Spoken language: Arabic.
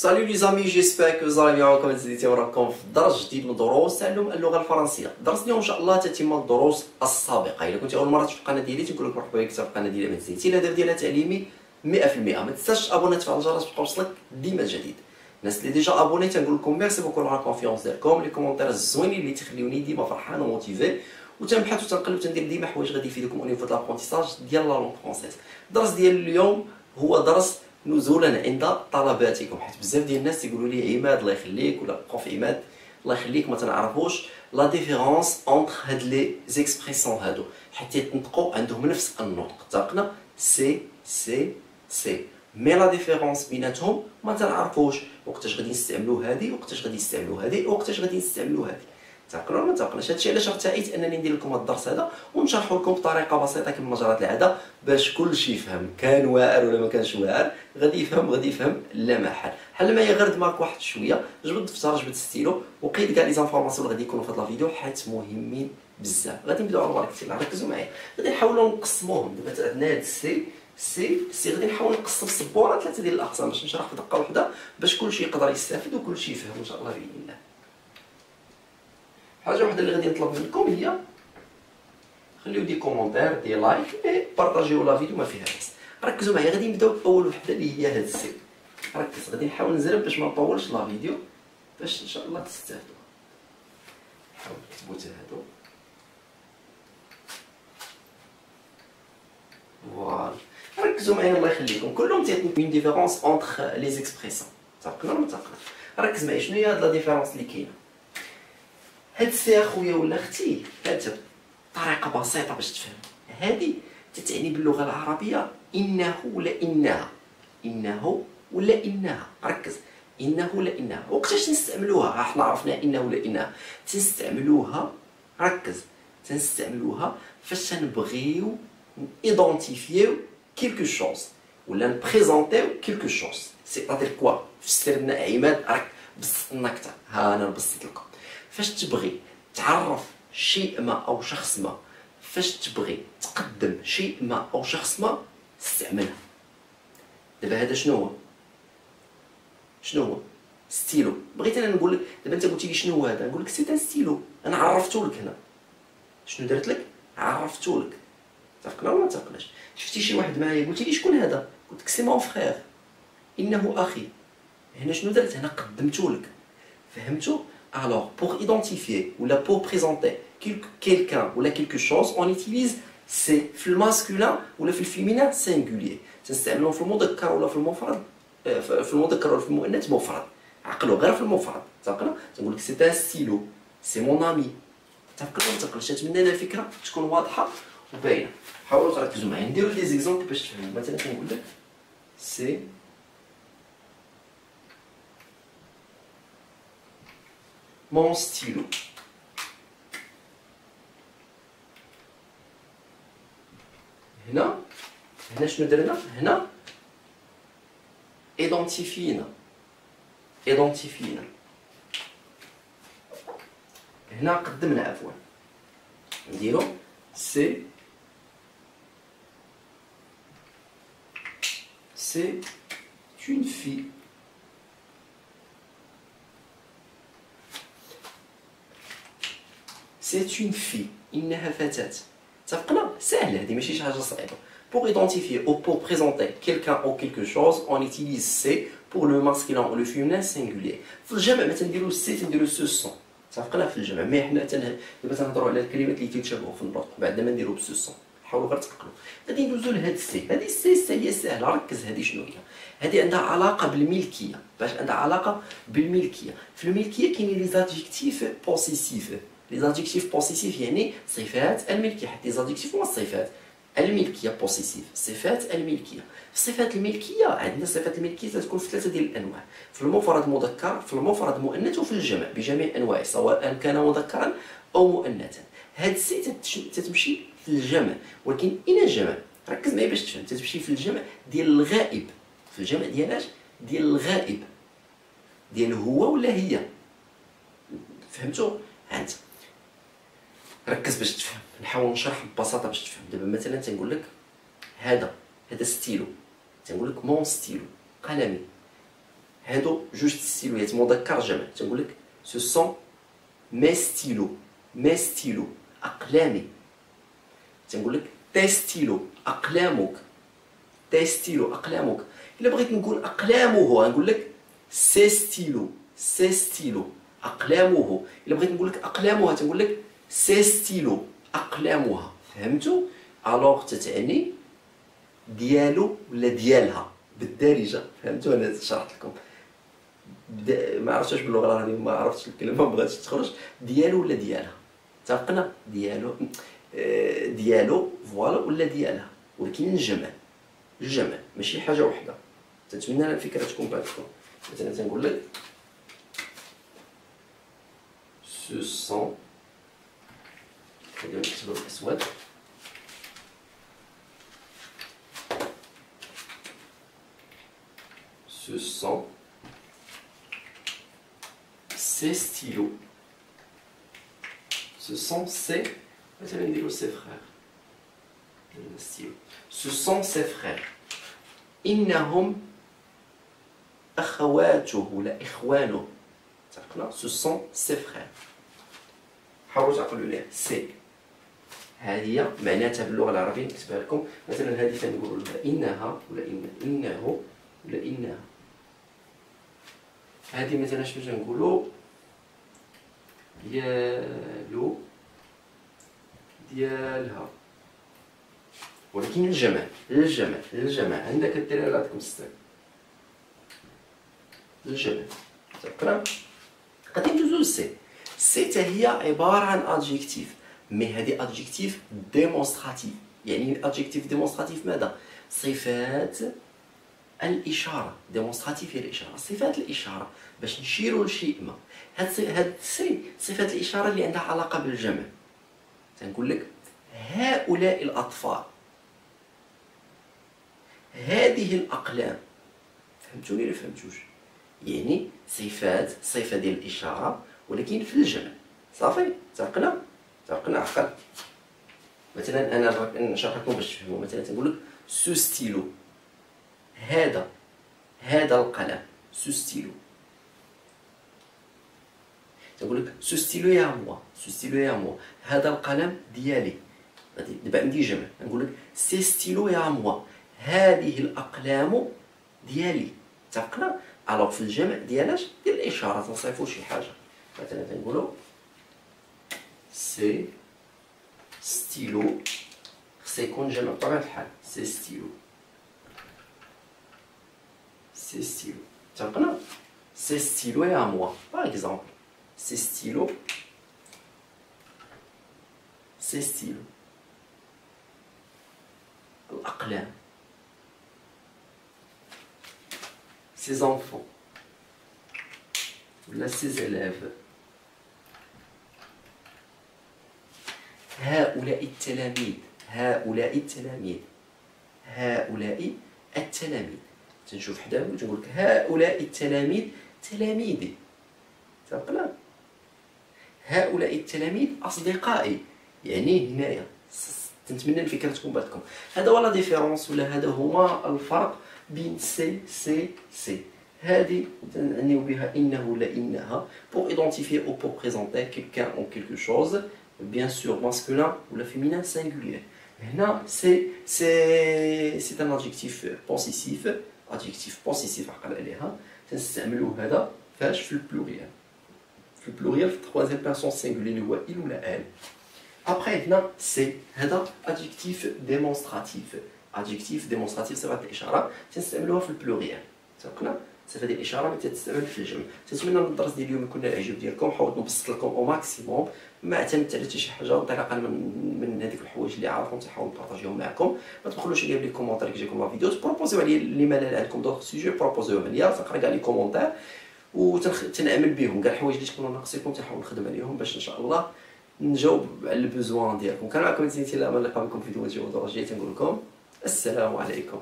Salut les amis, j'espère que vous allez bien. كما تزيدتوا راكم في درس جديد من دروس تعلم اللغه الفرنسيه. درس اليوم ان شاء الله تتم الدروس السابقه. الا كنت اول مره تشوف القناه ديالي تنقول لك مرحبا بك في القناه ديالي. ما تنسيش الهدف ديالها تعليمي 100%. ما تنساش ابوني تفعل الجرس باش توصلك ديما الجديد. الناس اللي ديجا ابوني تنقول لكم ميرسي بوكو على الكونفيونس ديالكم، لي كومونتير الزوينين اللي تخليوني ديما فرحان وموتيفي، وتنبحث وتنقلب تندير ديما حوايج غادي يفيدكم او نيفو د لابونتيساج ديال لا لونغ فرونسيز. الدرس ديال اليوم هو درس نزولا عند طلباتكم، حيت بزاف ديال الناس تيقولوا لي عماد الله يخليك ولا بروف عماد الله يخليك ما تنعرفوش لا ديفيرونس اونتر هاد لي زيكسبريسيون هادو، حيت يتنطقوا عندهم نفس النطق. اتفقنا سي سي سي، مي لا ديفيرونس بيناتهم ما تنعرفوش وقتاش غادي نستعملوا هادي وقتاش غادي نستعملوا هادي وقتاش غادي نستعملوا هادي. تعقلوا ولا ما تعقلوش؟ هادشي علاش ارتأيت انني ندير لكم هاد الدرس هذا ونشرحه لكم بطريقه بسيطه كما جرت العاده، باش كلشي يفهم، كان واعر ولا ما كانش واعر غادي يفهم لا محال. حل معايا غير دماغك واحد شويه، جبد الدفتر جبد ستيلو وقيد كاع لي زانفورماسيون اللي غادي يكونوا في هاد الفيديو حيت مهمين بزاف. غادي نبداو على بركه الله، ركزوا معايا. غادي نحاولوا نقسموهم. دابا عندنا هاد سي غادي نحاول نقسم السبوره ثلاثه ديال الاقسام باش نشرح في دقه واحده باش كلشي يقدر يستافد وكلشي يفهم ان شاء الله باذن الله. حاجه وحده اللي غادي نطلب منكم هي خليو دي كومونتير دي لايك اي بارطاجيو لا فيديو، ما فيها باس. ركزوا معايا، غادي نبداو باول وحده اللي هي هاد السي. ركز، غادي نحاول نزرب باش ما نطولش لا فيديو باش ان شاء الله تستافدوا. نحاول نكتبوا حتى هادو. فوالا ركزوا معايا الله يخليكم، كلهم تيعطيو اون ديفيرونس اونتر لي زيكسبريسيون. تعقلوا ولا ما تعقلوش؟ ركز معايا، شنو هي هاد لا ديفيرونس اللي كاينه؟ هاد السي اخويا ولا اختي، هاد طريقه بسيطه باش تفهم. هادي تتعني باللغه العربيه انه ولا انها، انه ولا انها. ركز، انه ولا انها. وقتاش نستعملوها؟ احنا عرفنا انه ولا انها. تنستعملوها، ركز، تنستعملوها فاش تنبغيو ايدونتيفيو كيلكو شوز ولا نبريزونطيو كيلكو شوز. سيتادير كوا؟ فسر لنا عماد، راك بسطنا اكثر. ها انا نبسط لكم. فاش تبغي تعرف شيء ما او شخص ما، فاش تبغي تقدم شيء ما او شخص ما، استعملها. دابا هذا شنو هو؟ شنو هو؟ ستيلو. بغيت انا نقول لك، دابا انت قلتي لي شنو هو هذا، نقول لك سي ان ستيلو. انا عرفتو لك هنا. شنو درت لك؟ عرفتو لك. تعقلنا ولا ما تعقلناش؟ شفتي شي واحد معايا قلتي لي شكون هذا، قلت لك سي مون فخير، انه اخي. هنا شنو درت؟ هنا قدمتو لك. فهمتوا؟ Alors, pour identifier ou là pour présenter quelqu'un ou là quelque chose, on utilise c'est في الماسكولين ولا في الفيمينين singulier. تنستعملوهم في المذكر ولا في المفرد، في المذكر ولا في المؤنث مفرد. عقلوا غير في المفرد. تعقلوا؟ تنقول لك سي ان ستيلو، سي مون امي. تعقلوا ولا تعقلوش؟ نتمنى هذه الفكره تكون واضحه وباينه. حاولوا تركزوا معايا، نديروا دي زيكزامبل باش تفهموا. مثلا كنقول لك سي mon stylo. هنا شنو درنا؟ هنا ايدونتيفينا. هنا قدمنا، عفوا نديرو سي une fille. C'est une fille. إنها فتاة. اتفقنا؟ سهلة هذه، ماشي شي حاجة صعيبة. Pour identifier ou pour présenter quelqu'un ou quelque chose, on utilise c'est pour le masculin ou le féminin singulier. في الجمع ما تنديرو سي، تنديرو سو سون. اتفقنا في الجمع، مي حنا دابا تنهضروا على الكلمات اللي تيتشابهوا في النطق، بعد ما نديرو بسو سون. حاولوا غير تعقلوا. غادي ندوزو لهاد السي. هذه السي هي سهلة. ركز، هذه شنو هي؟ هذه عندها علاقة بالملكية. باش عندها علاقة بالملكية؟ في الملكية كاينين لي زادجيكتيف بوسيسيف. لي زادجيكتيف بوسيسيف يعني صفات الملكية، حيت لي زادجيكتيف هما الصفات الملكية بوسيسيف، صفات الملكية. الصفات الملكية عندنا صفات الملكية تكون في ثلاثة ديال الأنواع، في المفرد مذكر، في المفرد مؤنث، وفي الجمع بجميع أنواعه سواء كان مذكرا أو مؤنثا. هاد السي تتمشي في الجمع، ولكن إلى الجمع ركز معايا باش تفهم، تتمشي في الجمع ديال الغائب. في الجمع ديال ديال الغائب، ديال هو ولا هي. فهمتوا؟ هانت ركز باش تفهم. نحاول نشرح ببساطه باش تفهم. دابا مثلا تنقول لك هذا ستيلو، تنقول لك مون ستيلو، قلمي. هادو جوج ستيلويات مذكر جمع. تنقول لك سو سون مي ستيلو، مي ستيلو اقلامي. تنقول لك تي ستيلو اقلامك، تي ستيلو اقلامك. الا بغيت نقول اقلامه غنقول لك سي ستيلو، سي ستيلو اقلامه. الا بغيت نقول لك اقلامها تنقول لك سي ستيلو اقلامها. فهمتوا؟ الوغ تتعني ديالو ولا ديالها بالدارجه. فهمتوا؟ انا شرحت لكم ما عرفتش واش باللغه العربيه، ما عرفتش الكلمه ما بغاتش تخرج. ديالو ولا ديالها، اتفقنا؟ ديالو ديالو فوالا ولا ديالها، ولكن الجمع، الجمع ماشي حاجه وحده. تنتمنى الفكره تكون بانتكم. مثلا تنقول لك سو سون، خلينا نكتبو بالاسود، سو سون سي ستيلو، سو سون سي، مثلا نديرو سي فخير ستيلو، سو سون سي فخير، انهم اخواته ولا اخوانه. اتفقنا؟ سو سون سي فخير. حاولوا تعقلوا ليها. سي هذه معناتها باللغه العربيه نكتبها لكم. مثلا هذه تنقولوا لها انها ولا انه ولا انها. هذه مثلا شنو تنقولوا؟ ديالو ديالها، ولكن الجمع، الجمع، الجمع عندك الدراري عندكم السته، الجمع. تقرا غادي ندوزو لسي. سي حتى هي عباره عن ادجيكتيف، مي هذه ادجيكتيف ديمونستراتيف. يعني ادجيكتيف ديمونستراتيف ماذا؟ صفات الاشاره. ديمونستراتيف هي الاشاره، صفات الاشاره باش نشيروا لشيء ما. هاد سي صفات الاشاره اللي عندها علاقه بالجمع. تنقول لك هؤلاء الاطفال، هذه الاقلام. فهمتوني ولا فهمتوش؟ يعني صفات، صفه ديال الاشاره ولكن في الجمع. صافي تعقنا؟ تعقنا عقل. مثلا انا نشرح لكم باش تفهموا. مثلا تنقول لك سو ستيلو، هذا القلم، سو ستيلو. تنقول لك سو ستيلو يا موا، سو ستيلو يا موا، هذا القلم ديالي. دابا عندي جمع، نقول لك سي ستيلو يا موا، هذه الاقلام ديالي. اتفقنا؟ الوغ في الجمع ديال ديال الاشاره تنصيفوا شي حاجه. مثلا تنقولوا سي ستيلو، خص يكون جمع بطبيعه الحال. سي ستيلو، سي ستيلو. اتفقنا؟ سي ستيلو يا موا باغ اكزومبل، سي ستيلو، سي ستيلو الأقلام، ses enfants ولا ses élèves. هؤلاء التلاميذ، هؤلاء التلاميذ، هؤلاء التلاميذ. تنشوف حداه وتنقول لك هؤلاء التلاميذ تلاميذي. تفهمنا؟ هؤلاء التلاميذ أصدقائي. يعني هنايا تنتمنى الفكره تكون باتكم. هذا هو لا ديفيرونس ولا هذا هما الفرق بين سي سي سي. هذه تنعنيو بها انه ولا انها pour identifier ou pour présenter quelqu'un ou quelque chose, bien sûr masculin ولا féminin singulier. هنا c'est un adjectif possessif, adjectif possessif عقل عليها. تنستعملوا هذا فاش في البلوريال، في البلوريال في التروازيام بيرسون سينغولي اللي هو il ولا elle. Après, هنا سي هذا adjectif démonstratif. adjectif démonstratif صفة الإشارة تنستعملوها في البلوريال. تفقنا؟ صفة ديال الإشارة ما تستعمل في الجمع. تنتمنى الدرس ديال اليوم يكون الإعجاب ديالكم. حاولت نبسط لكم أو ماكسيموم، ما اعتمدت على حتى شي حاجة انطلاقا من هذيك الحوايج اللي عارفهم تنحاول نبارطاجيهم معكم. ما تبخلوش عليا بلي كومونتير كي يجيكم لا فيديو، بروبوزيو عليا اللي مالال عندكم دوطخ سوجي، بروبوزيوهم ليا تنقرا كاع لي كومونتير وتنعمل بهم كاع الحوايج اللي تكونوا ناقصينكم تنحاول نخدم عليهم باش ان شاء الله نجاوب على البوزوان ديالكم. كان معكم زينتي، لا نلقى بكم في فيديوهات جديده تنقول لكم السلام عليكم.